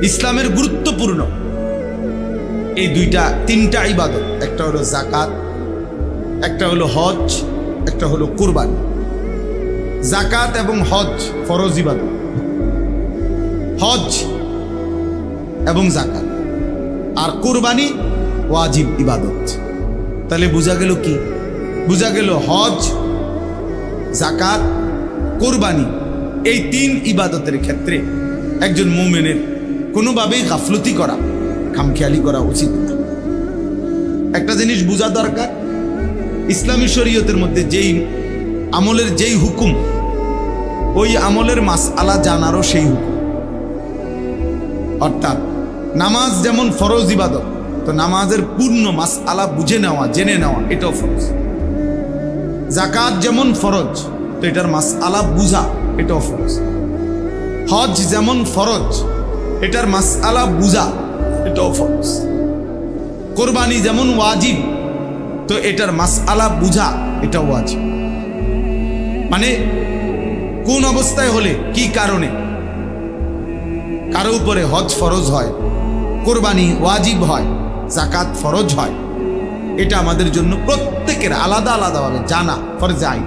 ইসলামের গুরুত্বপূর্ণ এই তিনটা ইবাদত, একটা হলো যাকাত, একটা হলো হজ, একটা হলো কুরবানি। যাকাত এবং হজ ফরজ ইবাদত, হজ এবং যাকাত, আর কুরবানি ওয়াজিব ইবাদত। তাহলে বোঝা গেল কি? বোঝা গেল হজ, যাকাত, কুরবানি এই তিন ইবাদতের ক্ষেত্রে একজন মুমিনের কোনোভাবেই গাফলতি করা, খামখেয়ালি করা উচিত না। একটা জিনিস বোঝা দরকার, ইসলামী শরীয়তের মধ্যে যেই আমলের যেই হুকুম, ওই আমলের মাসআলা জানারও সেই হুকুম। অর্থাৎ নামাজ যেমন ফরজ ইবাদত, তো নামাজের পূর্ণ মাসআলা বুঝে নেওয়া, জেনে নেওয়া এটাও ফরজ। যাকাত যেমন ফরজ, তো এটার মাসআলা বুঝা এটাও ফরজ। হজ যেমন ফরজ, এটার মাসআলা বুঝা এটাও ফরজ। কুরবানি যেমন ওয়াজিব, তো এটার মাসআলা বুঝা এটাও ওয়াজিব। মানে কোন অবস্থায় হলে কি কারণে কারো উপরে হজ ফরজ হয়, কুরবানি ওয়াজিব হয়, যাকাত ফরজ হয়, এটা আমাদের জন্য প্রত্যেকের আলাদা আলাদাভাবে জানা ফরজ আইন।